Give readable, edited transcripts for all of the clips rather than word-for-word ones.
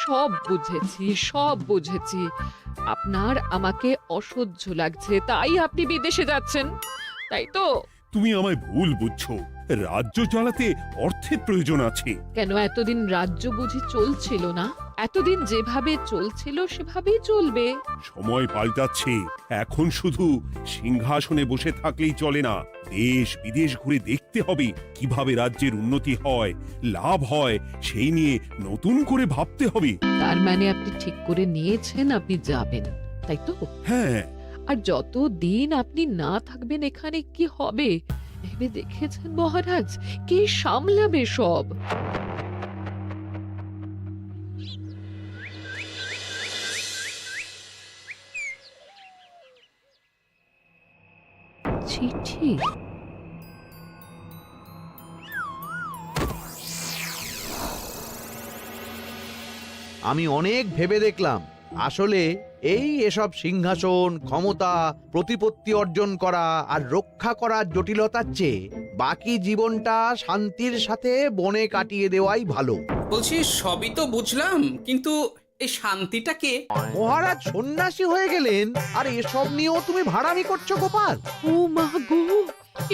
সব বুঝেছি, সব বুঝেছি। আপনার আমাকে অসহ্য লাগছে, তাই আপনি বিদেশে যাচ্ছেন, তাই তো? তুমি আমায় ভুল বুঝছো। রাজ্য চালাতে অর্থের প্রয়োজন আছে। কেন এতদিন রাজ্য বুঝি চলছিল না? এতদিন যেভাবে চলছিল সেভাবেই চলবে। সময় পাল্টাচ্ছে। এখন শুধু সিংহাসনে বসে থাকলেই চলে না, দেশ বিদেশ ঘুরে দেখতে হবে কিভাবে রাজ্যের উন্নতি হয়, লাভ হয়, সেই নিয়ে নতুন করে ভাবতে হবে। তার মানে আপনি ঠিক করে নিয়েছেন আপনি যাবেন, তাই তো? হ্যাঁ। আর যতদিন আপনি না থাকবেন এখানে কি হবে ভেবে দেখেছেন মহারাজ? কে সামলাবে সব? চিঠি? আমি অনেক ভেবে দেখলাম, আসলে এসব সিংহাসন, ক্ষমতা, প্রতিপত্তি অর্জন করা আর রক্ষা করার জটিলতার চেয়ে বাকি জীবনটা শান্তির সাথে বনে কাটিয়ে দেওয়াই ভালো। বলছি সবই তো বুঝলাম, কিন্তু এই শান্তিটা কে? মহারাজ সন্ন্যাসী হয়ে গেলেন আর এসব নিয়েও তুমি ভাড়ামি করছো গোপাল? ও মা গো,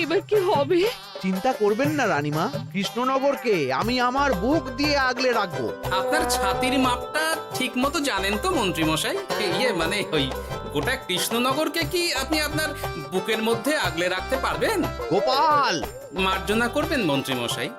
এবার কি হবে? চিন্তা করবেন না রানীমা, কৃষ্ণনগরকে আমি আমার বুক দিয়ে আগলে রাখবো। আপনার ছাতির মাপটা ঠিক মতো জানেন তো মন্ত্রী মশাই? মানে ওই গোটা কৃষ্ণনগরকে কি আপনি আপনার বুকের মধ্যে আগলে রাখতে পারবেন? গোপাল! মার্জনা করবেন মন্ত্রী মশাই।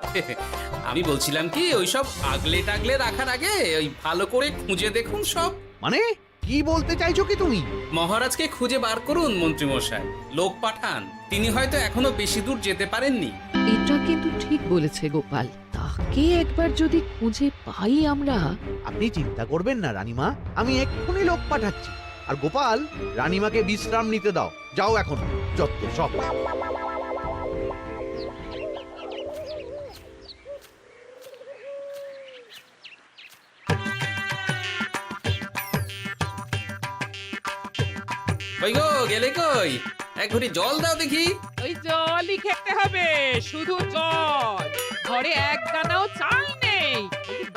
আমি বলছিলাম কি, ওইসব আগলে টাগলে রাখার আগে ওই ভালো করে খুঁজে দেখুন সব। মানে কি বলতে চাইছো কি তুমি? মহারাজকে খুঁজে বার করুন মন্ত্রী মশাই, লোক পাঠান। তিনি হয়তো এখনো বেশি দূর যেতে পারেননি। এটা কিন্তু ঠিক বলেছে গোপাল, তাকে একবার যদি খুঁজে পাই আমরা। আপনি চিন্তা করবেন না রানীমা, আমি এক্ষুনি লোক পাঠাচ্ছি। আর গোপাল, রানীমাকে বিশ্রাম নিতে দাও। যাও এখন, যত সব। কই গো, গেলে কই? এক ঘটি জল দাও দেখি। ওই জলই খেতে হবে, শুধু জল। ঘরে এক দানাও চাল নেই।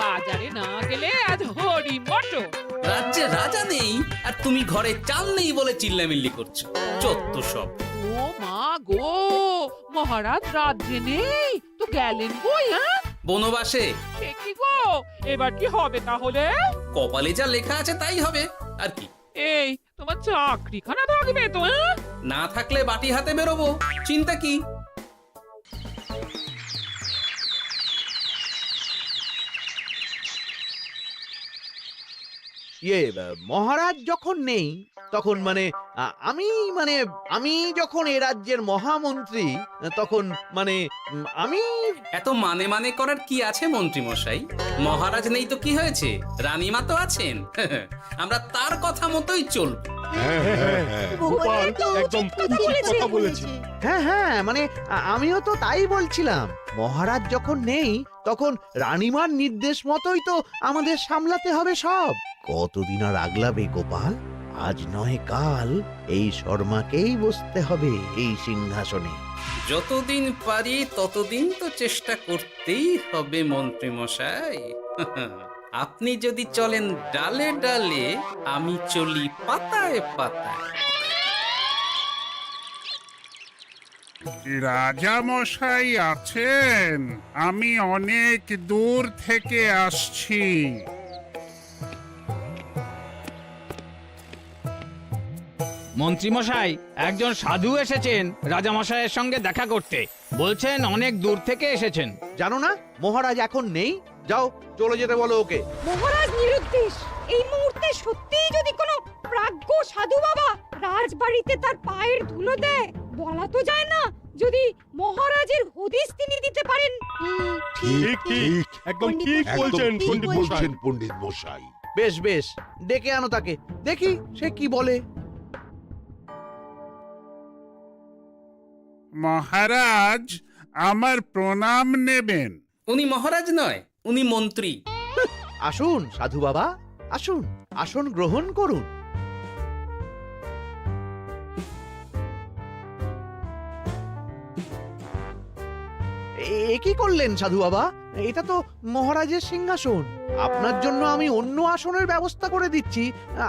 বাজারে না গেলে আজ হরি মটর। রাজ্যে রাজা নেই আর তুমি ঘরে চাল নেই বলে চিল্লামিল্লি করছো, চত্ব সব। ও মা গো, মহারাজ রাজ্যে নেই তো গেলেন কই? হ্যাঁ, বনবাসে। সে কি গো, এবার কি হবে তাহলে? কপালে যা লেখা আছে তাই হবে, আর কি। এই তোমার চাকরিখানা থাকবে তো? হ্যাঁ, না থাকলে বাটি হাতে বেরোবো, চিন্তা কি? মহারাজ যখন নেই তখন আমি যখন এ রাজ্যের মহামন্ত্রী, তখন আমি এত মানে মানে করার কি আছে মন্ত্রী মশাই? মহারাজ নেই তো কি হয়েছে, রানীমা তো আছেন। আমরা তার কথা মতোই চলব। গোপাল একদম উচিত কথা বলেছে। হ্যাঁ, আমিও তো তাই বলছিলাম। মহারাজ যখন নেই তখন রানীমার নির্দেশ মতোই তো আমাদের সামলাতে হবে সব। কতদিন আর আগলাবে গোপাল? আজ নয় কাল এই শর্মাকেই বসতে হবে এই সিংহাসনে। যতদিন পারি ততদিন তো চেষ্টা করতেই হবে মন্ত্রী মশাই। আপনি যদি চলেন ডালে ডালে, আমি চলি পাতায় পাতায়। রাজা মশাই আছেন? আমি অনেক দূর থেকে আসছি। মন্ত্রীমশাই, একজন সাধু এসেছেন রাজামশাইয়ের সঙ্গে দেখা করতে। বলছেন অনেক দূর থেকে এসেছেন। জানো না মহারাজ এখন নেই? যাও, চলে যেতে বলো ওকে। মহারাজ নিরুদ্দেশ। এই মুহূর্তে সত্যিই যদি কোনো প্রাজ্ঞ সাধু বাবা রাজবাড়িতে তার পায়ের ধুলো দেয়, বলা তো যায় না যদি মহারাজের হদিস তিনি দিতে পারেন। ঠিক ঠিক, একদম ঠিক বলছেন পণ্ডিত মশাই। বেশ বেশ, ডেকে আনো তাকে, দেখি সে কি বলে। মহারাজ, আমার প্রণাম নেবেন। উনি মহারাজ নয়, উনি মন্ত্রী। আসুন সাধু বাবা, আসুন, আসন গ্রহণ করুন। এ কি করলেন সাধু বাবা? এটা তো মহারাজের সিংহাসন। আপনার জন্য আমি অন্য আসনের ব্যবস্থা করে দিচ্ছি,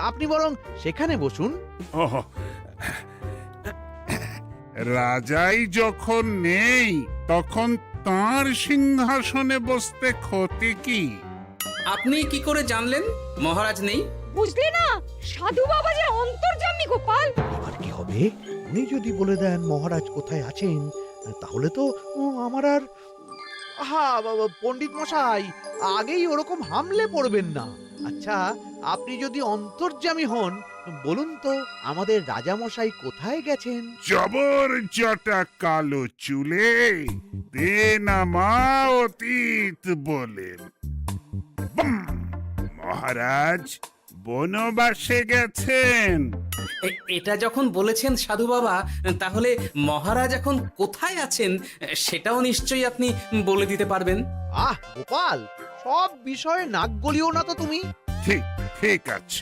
আপনি বরং সেখানে বসুন। ওহ, রাজাই যখন নেই তখন তার সিংহাসনে বসতে ক্ষতি কি? আপনি কি করে জানলেন মহারাজ নেই? বুঝলে না, সাধু বাবা যে অন্তর্যামী গোপাল। এবার কি হবে? উনি যদি বলে দেন মহারাজ কোথায় আছেন, তাহলে তো আমার আর বাবা পণ্ডিত মশাই, আগেই ওরকম হামলে পড়বেন না। আচ্ছা, আপনি যদি অন্তর্যামী হন, বলুন তো আমাদের রাজা মশাই কোথায় গেছেন? জবর জটা কালো চুলে দে না মা অতীত বলেন। বুম! মহারাজ বনবাসে গেছেন। এটা যখন বলেছেন সাধু বাবা, তাহলে মহারাজ এখন কোথায় আছেন সেটাও নিশ্চয়ই আপনি বলে দিতে পারবেন। গোপাল, সব বিষয়ে নাক গলিও না তো তুমি। ঠিক ঠিক আছে,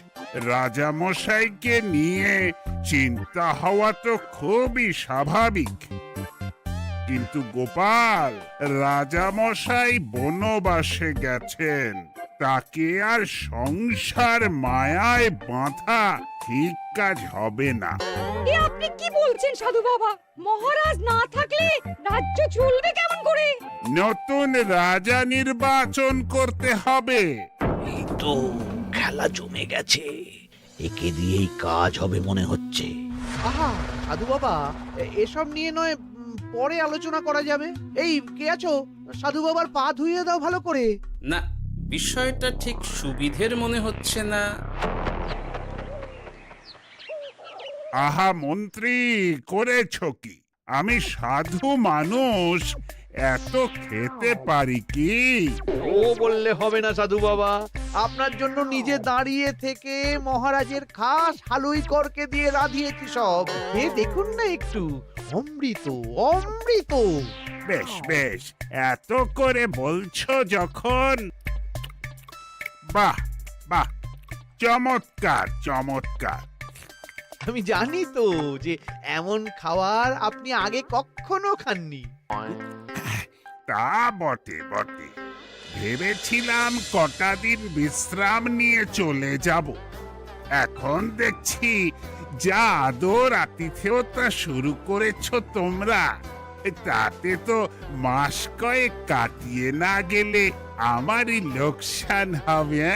রাজা মশাইকে নিয়ে চিন্তা হওয়া তো খুবই স্বাভাবিক, কিন্তু গোপাল, রাজা মশাই বনবাসে গেছেন, তাকে আর সংসার মায়ায় বাঁধা ঠিক কাজ হবে না। এ আপনি কি বলছেন সাধু বাবা? মহারাজ না থাকলে রাজ্য চলবে কেমন করে? নতুন রাজা নির্বাচন করতে হবে। এই তো খেলা জমে গেছে, একে দিয়েই কাজ হবে মনে হচ্ছে। সাধু বাবা, এসব নিয়ে নয় পরে আলোচনা করা যাবে। এই কে আছো? সাধু বাবার পা ধুইয়ে দাও ভালো করে। না, বিষয়টা ঠিক সুবিধের মনে হচ্ছে না। আহা মন্ত্রী, করেছ কি? আমি সাধু মানুষ, এত খেতে পারি কি? ও বললে হবে না সাধু বাবা, আপনার জন্য নিজে দাঁড়িয়ে থেকে মহারাজের খাস হালুই করকে দিয়ে রাঁধিয়েছি সব। দেখুন না একটু, অমৃত অমৃত। বেশ বেশ, এত করে বলছো যখন, বাহ বাহ, চমৎকার চমৎকার। আমি জানি তো যে এমন খাবার আপনি আগে কখনো খাননি। তা বটে বটে, ভেবেছিলাম কটা দিন বিশ্রাম নিয়ে চলে যাব। এখন দেখছি যা আদর আতিথেয়তা শুরু করেছো তোমরা, তাতে তো মাস কয়েক কাটিয়ে না গেলে আমারই লোকসান হবে।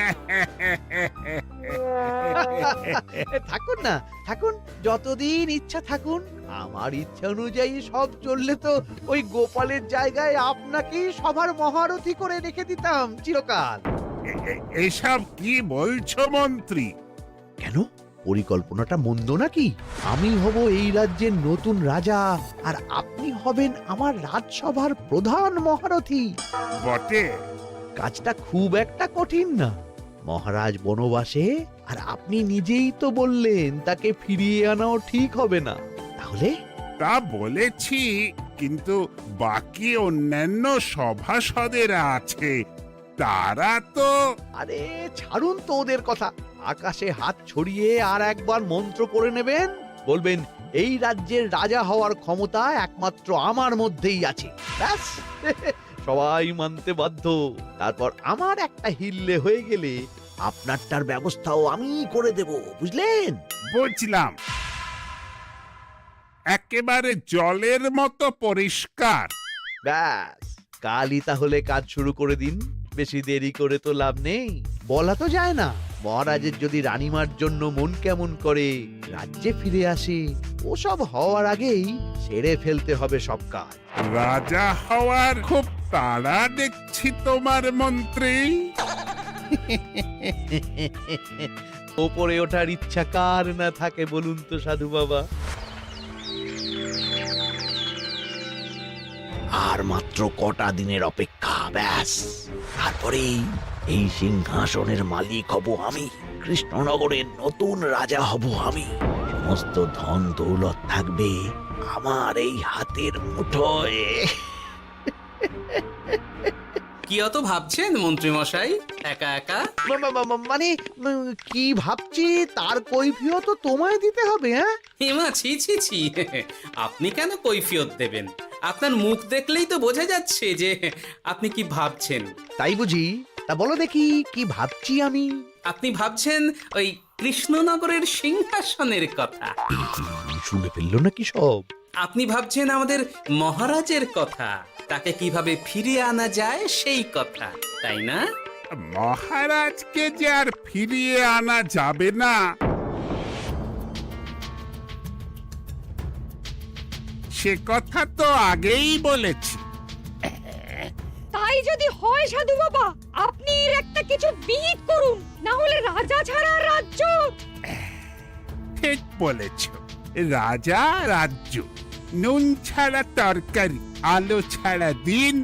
থাকুন না, থাকুন, যতদিন ইচ্ছা থাকুন। আমার ইচ্ছা অনুযায়ী সব চললে তো ওই গোপালের জায়গায় আপনাকেই সবার মহারথী করে রেখে দিতাম চিরকাল। এসব কি বলছো মন্ত্রী? কেন, পরিকল্পনাটা মন্দ নাকি? আমি হব এই রাজ্যের নতুন রাজা, আর আপনি হবেন আমার রাজসভার প্রধান মহারথী। বটে, কাজটা খুব একটা কঠিন না। মহারাজ বনবাসে, আর আপনি নিজেই তো বললেন তাকে ফিরিয়ে আনাও ঠিক হবে না। তাহলে তা বলেছি, কিন্তু বাকি অন্যান্য সভাসদেরা আছে, তারা তো। আরে ছাড়ুন তো ওদের কথা। আকাশে হাত ছড়িয়ে আর একবার মন্ত্র পড়ে নেবেন, বলবেন এই রাজ্যের রাজা হওয়ার ক্ষমতা একমাত্র আমার মধ্যেই আছে। ব্যাস, সবাই মানতে বাধ্য। তারপর আমার একটা হিল্লে হয়ে গেলে আপনারটার ব্যবস্থাও আমি করে দেব, বুঝলেন? বুঝলাম, একেবারে জলের মতো পরিষ্কার। ব্যাস, কালই তাহলে কাজ শুরু করে দিন। বেশি দেরি করে তো লাভ নেই। বলা তো যায় না, মহারাজের যদি রানীমার জন্য মন কেমন করে, রাজ্যে ফিরে আসে, ওসব হওয়ার আগেই সেরে ফেলতে হবে সব কাজ। রাজা হওয়ার খুব তাড়া দেখছি তোমার মন্ত্রী। ওপরে ওঠার ইচ্ছা কার না থাকে বলুন তো সাধু বাবা? আর মাত্র কটা দিনের অপেক্ষা, ব্যাস, তারপরেই এই সিংহাসনের মালিক হব আমি। কৃষ্ণনগরের নতুন রাজা হব আমি। সমস্ত ধন দৌলত থাকবে আমার এই হাতের মুঠোয়। কি অত ভাবছেন মন্ত্রী মশাই একা একা? মানে কি ভাবছি তার কৈফিয়ত তো তোমায় দিতে হবে। হ্যাঁ, হিমা ছি ছি ছি, আপনি কেন কৈফিয়ত দেবেন? আপনার মুখ দেখলেই তো বোঝা যাচ্ছে যে আপনি কি ভাবছেন। তাই বুঝি? তা বলো দেখি কি ভাবছি আমি। আপনি ভাবছেন ওই কৃষ্ণনগরের সিংহাসনের কথা। শুনে ফেললো নাকি সব? আপনি ভাবছেন আমাদের মহারাজের কথা, তাকে কিভাবে ফিরিয়ে আনা যায় সেই কথা, তাই না? মহারাজকে যে আর ফিরিয়ে আনা যাবে না সে কথা তো আগেই বলেছি। তাই যদি হয় সাধু বাবা, আপনি এর একটা কিছু বিহিত করুন, না হলে রাজা ছাড়া রাজ্য। ঠিক বলেছ, রাজা রাজ্য, নুন ছাড়া তরকারি, আলো ছাড়া দিন,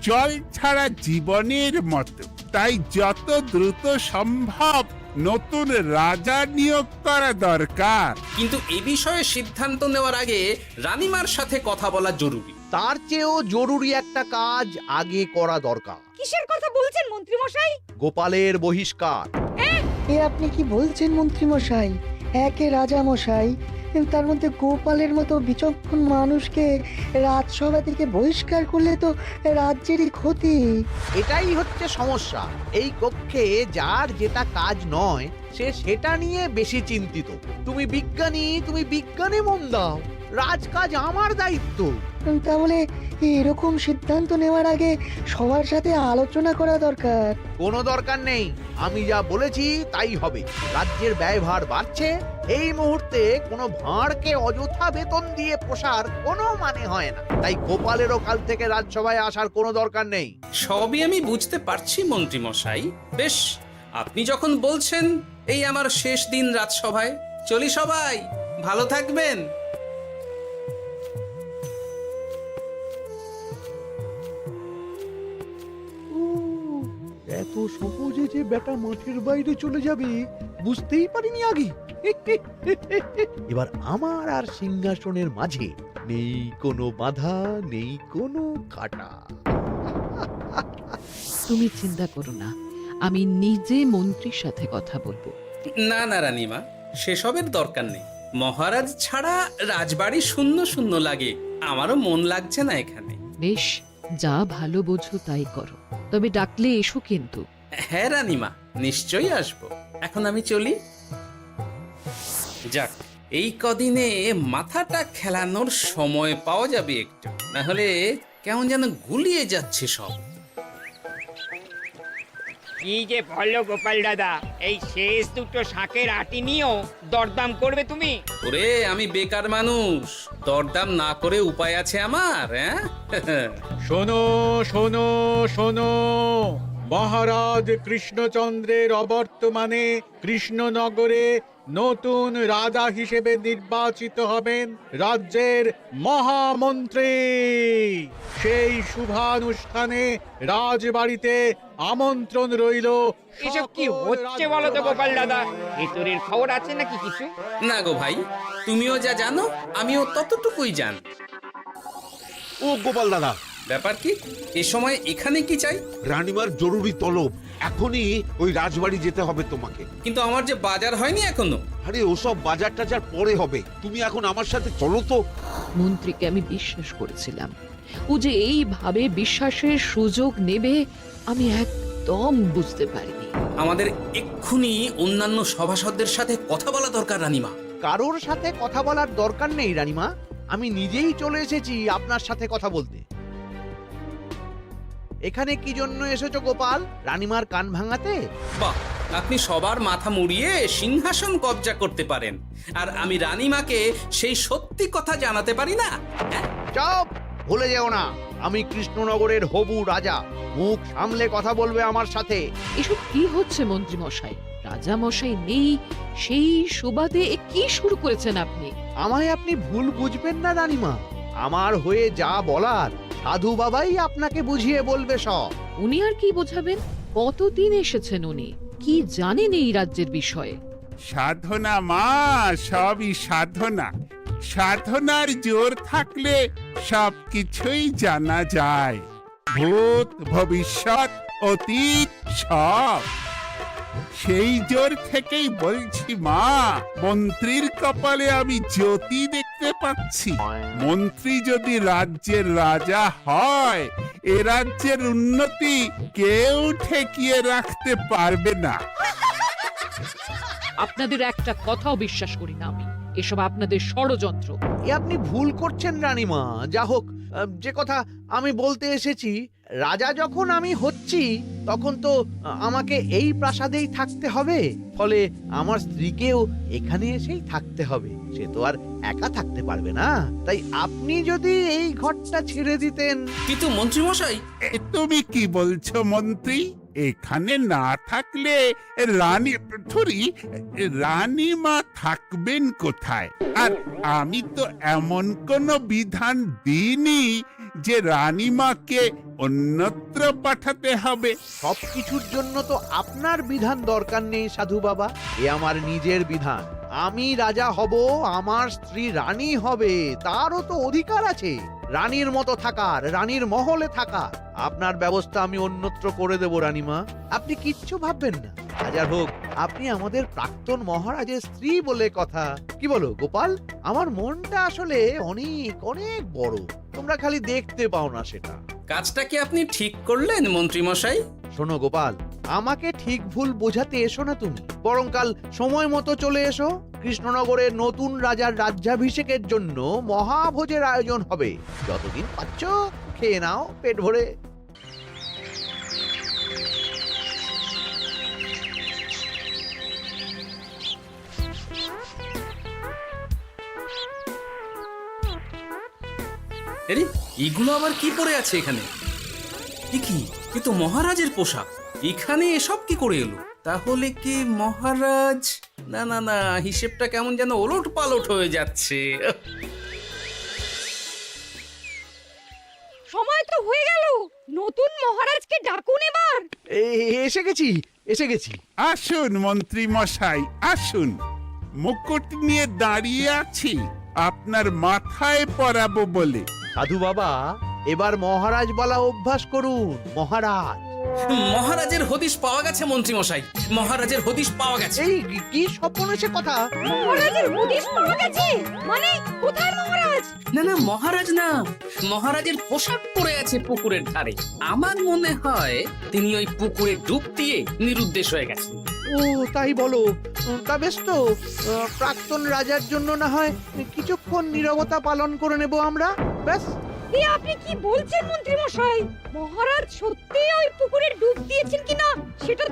জল ছাড়া জীবনের মতো। তাই যত দ্রুত সম্ভব নতুন রাজা নিয়োগ করা দরকার। কিন্তু এ বিষয়ে সিদ্ধান্ত নেওয়ার আগে রানীমার সাথে কথা বলা জরুরি। তার চেয়েও জরুরি একটা কাজ আগে করা দরকার। কিসের কথা বলছেন মন্ত্রী মশাই? গোপালের বহিষ্কার। এ আপনি কি বলছেন মন্ত্রী মশাই? একে রাজা মশাই, তার মধ্যে গোপালের মতো বিচক্ষণ মানুষকে রাজসভা থেকে বহিষ্কার করলে তো রাজ্যেরই ক্ষতি। এটাই হচ্ছে সমস্যা। এই কক্ষে যার যেটা কাজ নয় সে সেটা নিয়ে বেশি চিন্তিত। তুমি বিজ্ঞানে মন দাও, রাজকাজ আমার দায়িত্ব। তাহলে এরকম সিদ্ধান্ত নেওয়ার আগে সবার সাথে আলোচনা করা দরকার। কোনো দরকার নেই, আমি যা বলেছি তাই হবে। রাজ্যের ব্যয়ভার বাড়ছে, এই মুহূর্তে কোনো ভাঁড়কে অযথা বেতন দিয়ে পোষার কোনো মানে হয় না। তাই গোপালেরও কাল থেকে রাজসভায় আসার কোনো দরকার নেই। সবই আমি বুঝতে পারছি মন্ত্রী মশাই। বেশ, আপনি যখন বলছেন, এই আমার শেষ দিন রাজসভায়, চলি সবাই, ভালো থাকবেন। এত সহজে যে বেটা মাঠের বাইরে চলে যাবে বুঝতেই পারিনি আগে। এবার আমার আর সিংহাসনের মাঝে নেই কোনো বাধা, নেই কোনো কাটা। তুমি চিন্তা করো না, আমি নিজে মন্ত্রীর সাথে কথা বলবো। না না রানীমা, সেসবের দরকার নেই। মহারাজ ছাড়া রাজবাড়ি শূন্য শূন্য লাগে, আমারও মন লাগছে না এখানে। বেশ, যা ভালো বোঝো তাই করো, তবে ডাকলে এসো কিন্তু। হ্যাঁ রানীমা, নিশ্চয়ই আসবো। এখন আমি চলি। যাক, এই কদিনে মাথাটা খেলানোর সময় পাওয়া যাবে একটু, না হলে কেমন যেন গুলিয়ে যাচ্ছে সব। কি যে বলো গোপাল দাদা, এই শেষ দুটো শাকের আটি নিয়েও দরদাম করবে তুমি? ওরে, আমি বেকার মানুষ, দরদাম না করে উপায় আছে আমার? হ্যাঁ শোনো শোনো শোনো, মহারাজ কৃষ্ণচন্দ্রের অবর্তমানে কৃষ্ণনগরে নতুন রাজা হিসেবে নির্বাচিত হবেন রাজ্যের মহামন্ত্রী। সেই শুভানুষ্ঠানে রাজবাড়িতে আমন্ত্রণ রইল। এসব কি হচ্ছে বলো তো গোপাল দাদা? ভেতরের খবর আছে নাকি কিছু? না গো ভাই, তুমিও যা জানো আমিও ততটুকুই জানি। ও গোপাল দাদা, ব্যাপার কি? এ সময় এখানে কি চাই? রানীমার জরুরি তলব, এখনই ওই রাজবাড়ি যেতে হবে তোমাকে। কিন্তু আমার যে বাজার হয়নি এখনো। আরে ওসব বাজার টাজার পরে হবে, তুমি এখন আমার সাথে চলো তো। মন্ত্রীকে আমি বিশ্বাস করেছিলাম, ও যে এইভাবে বিশ্বাসের সুযোগ নেবে আমি একদম বুঝতে পারিনি। আমাদের এক্ষুনি অন্যান্য সভাসদদের সাথে কথা বলা দরকার রানীমা। কারোর সাথে কথা বলার দরকার নেই রানীমা, আমি নিজেই চলে এসেছি আপনার সাথে কথা বলতে। এখানে কি জন্য এসেছো গোপাল? রানীমার কান ভাঙাতে? বাহ, আপনি সবার মাথা মুড়িয়ে সিংহাসন কবজা করতে পারেন, আর আমি রানীমাকে সেই সত্যি কথা জানাতে পারি না? হ্যাঁ? চুপ! ভুলে যেও না, আমি কৃষ্ণনগরের হবু রাজা। মুখ সামলে কথা বলবে আমার সাথে। এসব কি হচ্ছে মন্ত্রী মশাই? রাজা মশাই নেই, সেই সুবাদে এ কি শুরু করেছেন আপনি? আমায় আপনি ভুল বুঝবেন না রানীমা, আমার হয়ে যা বলার সাধু বাবাই আপনাকে বুঝিয়ে বলবে সব। উনি আর কি বোঝাবেন? কতদিন এসেছেন উনি, কি জানেন এই রাজ্যের বিষয়ে? সাধনা মা, সবই সাধনা। সাধনার জোর থাকলে সবকিছুই জানা যায়। ভূত ভবিষ্যৎ অতীত সব। সেই জোর থেকেই বলছি মা, মন্ত্রীর কপালে আমি জ্যোতি দেখতে পাচ্ছি। মন্ত্রী যদি রাজ্যের রাজা হয়, এ রাজ্যের উন্নতি কেউ ঠেকিয়ে রাখতে পারবে না। আপনাদের একটা কথাও বিশ্বাস করি না আমি। এসব আপনাদের ষড়যন্ত্র। এ আপনি ভুল করছেন রানীমা। যা হোক, যে কথা আমি বলতে এসেছি, রাজা যখন আমি হচ্ছি তখন তো আমাকে এই প্রাসাদেই থাকতে হবে, ফলে আমার স্ত্রীকেও এখানে এসেই থাকতে হবে। সে তো আর একা থাকতে পারবে না। তাই আপনি যদি এই ঘরটা ছেড়ে দিতেন। কিন্তু মন্ত্রীমশাই, তুমি কি বলছো মন্ত্রী? এখানে না থাকলে রানীমা থাকবেন কোথায়? আর আমি তো এমন কোন বিধান দিইনি যে রানীমাকে অন্যত্র পাঠাতে হবে। সবকিছুর জন্য তো আপনার বিধান দরকার নেই সাধু বাবা। এ আমার নিজের বিধান। আমি রাজা হব, আমার স্ত্রী রানী হবে, তারও তো অধিকার আছে রানীর মতো থাকার, রানীর মহলে থাকার। আপনার ব্যবস্থা আমি অন্যত্র করে দেব রানীমা, আপনি কিচ্ছু ভাববেন না। হাজার হোক, আপনি আমাদের প্রাক্তন মহারাজের স্ত্রী বলে কথা। কি বলো গোপাল? আমার মনটা আসলে অনেক অনেক বড়, তোমরা খালি দেখতে পাও না সেটা। কাজটা কি আপনি ঠিক করলেন মন্ত্রীমশাই? শোনো গোপাল, আমাকে ঠিক ভুল বোঝাতে এসো না তুমি, বরং কাল সময় মতো চলে এসো। কৃষ্ণনগরের নতুন রাজার রাজ্যাভিষেকের জন্য মহাভোজের আয়োজন হবে। যতদিন পাচ্ছ খেয়ে নাও পেট ভরে। আরে এগুলো আবার কি পরে আছে এখানে? কি এ তো মহারাজের পোশাক। এখানে এসব কি করে এলো? তাহলে কি মহারাজ? না না না, হিসেবটা কেমন যেন ওলট পালট হয়ে যাচ্ছে। সময় তো হয়ে গেল, নতুন মহারাজকে ডাকুন এবার। এসে গেছি, এসে গেছি। আসুন মন্ত্রী মশাই, আসুন। মুকুট নিয়ে দাঁড়িয়ে আছি আপনার মাথায় পরাবো বলে। সাধু বাবা, এবার মহারাজ বলা অভ্যাস করুন। মহারাজ। মহারাজের হদিশ পাওয়া গেছে মন্ত্রীমশাই, মহারাজের হদিশ পাওয়া গেছে। এই কি স্বপ্নেছে কথা? মহারাজের হদিশ পাওয়া গেছে মানে কোথায় মহারাজ? না না, মহারাজ না, মহারাজের পোশাক পরে আছে পুকুরের ধারে। আমার মনে হয় তিনি ওই পুকুরে ডুব দিয়ে নিরুদ্দেশ হয়ে গেছেন। ও তাই বলো? তা বেশ তো, প্রাক্তন রাজার জন্য না হয় কিছুক্ষণ নীরবতা পালন করে নেব আমরা, ব্যাস। এ আপনি কি বলছেন মন্ত্রী মশাই? মহারাজ সত্যি ওই পুকুরে ডুব দিয়েছেন কিনা সেটা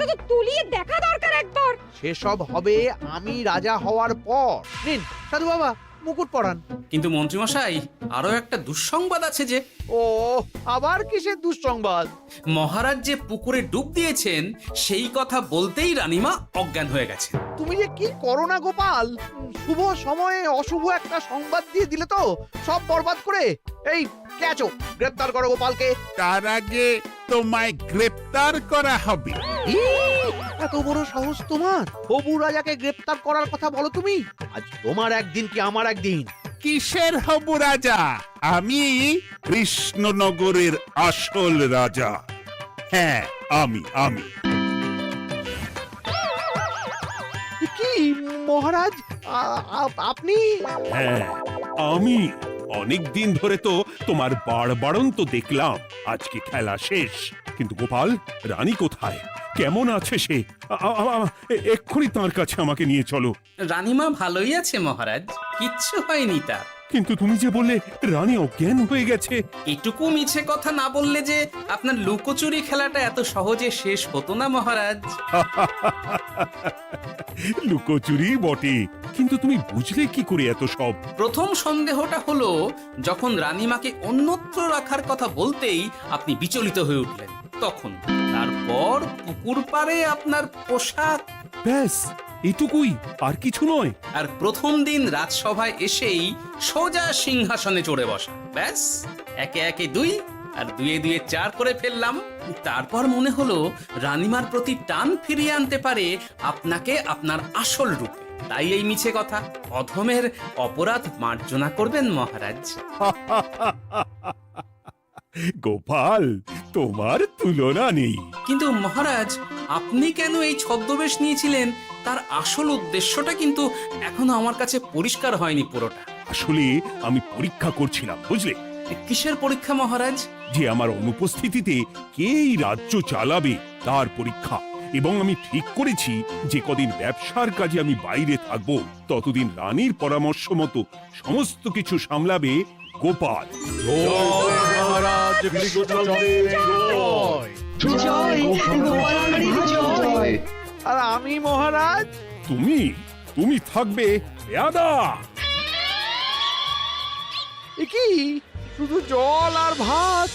তো তুলিয়ে দেখা দরকার একবার। সেসব হবে আমি রাজা হওয়ার পর। নিন সাধু বাবা, মুকুট পরান। কিন্তু মন্ত্রীমশাই, আরো একটা দুঃসংবাদ আছে যে। ও আবার কিসের দুঃসংবাদ? মহারাজ যে পুকুরে ডুব দিয়েছেন সেই কথা বলতেই রানীমা অজ্ঞান হয়ে গেছে। তুমি যে কি করো না গোপাল, শুভ সময়ে অশুভ একটা সংবাদ দিয়ে দিলে তো সব বরবাদ করে। এই কে আছো? গ্রেপ্তার করো গোপালকে। তার আগে তোমায় গ্রেপ্তার করা হবে। এত বড় সাহস তোমার? হবু রাজাকে গ্রেপ্তার করার কথা বলো তুমি? আজ তোমার একদিন কি আমার একদিন। কিসের হবু রাজা? আমি কৃষ্ণনগরের আসল রাজা। হ্যাঁ, আমি। কি মহারাজ, আপনি? হ্যাঁ, আমি। অনেক দিন ধরে তো তোমার বাড়বাড়ন্ত দেখলাম, আজকে খেলা শেষ। কিন্তু গোপাল, রানী কোথায়? কেমন আছে সে? এক্ষুনি তার কাছে আমাকে নিয়ে চলো। রানীমা ভালোই আছে মহারাজ, কিচ্ছু হয়নি তার। কিন্তু তুমি যে বললে রানী অজ্ঞান হয়ে গেছে। এটুকু মিছে কথা না বললে যে আপনার লুকোচুরি খেলাটা এত সহজে শেষ হতো না মহারাজ। লুকোচুরি বটে, কিন্তু তুমি বুঝলে কি করে এত সব? প্রথম সন্দেহটা হলো যখন রানীমাকে অন্যত্র রাখার কথা বলতেই আপনি বিচলিত হয়ে উঠলেন, তখন। তারপর পুকুর পাড়ে আপনার পোশাক। ব্যাস এটুকুই, আর কিছু নয়। আর প্রথম দিন রাজসভায় এসেই সোজা সিংহাসনে চড়ে বসা, ব্যাস। একে একে 2 আর 2 এ 2 4 করে ফেললাম। তারপর মনে হলো রানীমার প্রতি টান ফিরিয়ে আনতে পারে আপনাকে আপনার আসল রূপে। তাই এই মিছে কথা। অধমের অপরাধ মার্জনা করবেন মহারাজ। গোপাল, তোমার তুলনা নেই। কিন্তু মহারাজ, আপনি কেন এই ছদ্মবেশ নিয়েছিলেন তার আসল উদ্দেশ্যটা কিন্তু এখনো আমার কাছে পরিষ্কার হয়নি পুরোটা। আসলে আমি পরীক্ষা করছিলাম, বুঝলে, কিসের পরীক্ষা মহারাজ? যে আমার অনুপস্থিতিতে কে এই রাজ্য চালাবে তার পরীক্ষা। এবং আমি ঠিক করেছি যে কদিন ব্যবসার কাজে আমি বাইরে থাকবো ততদিন রানীর পরামর্শ মতো সমস্ত কিছু সামলাবে গোপাল। মহারাজ কৃষ্ণচন্দ্রের জয়। জয় গোপালের জয়। আর আমি মহারাজ? তুমি থাকবে পেয়াদা। এ কি, শুধু জল আর ভাত?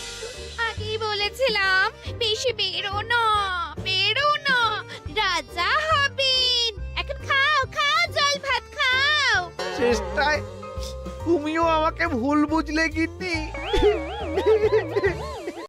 আগেই বলেছিলাম বেশি বেরো না, বেরো না, রাজা হবেন। এখন খাও খাও, জল ভাত খাও। চেষ্টায় তুমিও আমাকে ভুল বুঝলে গিন্নি।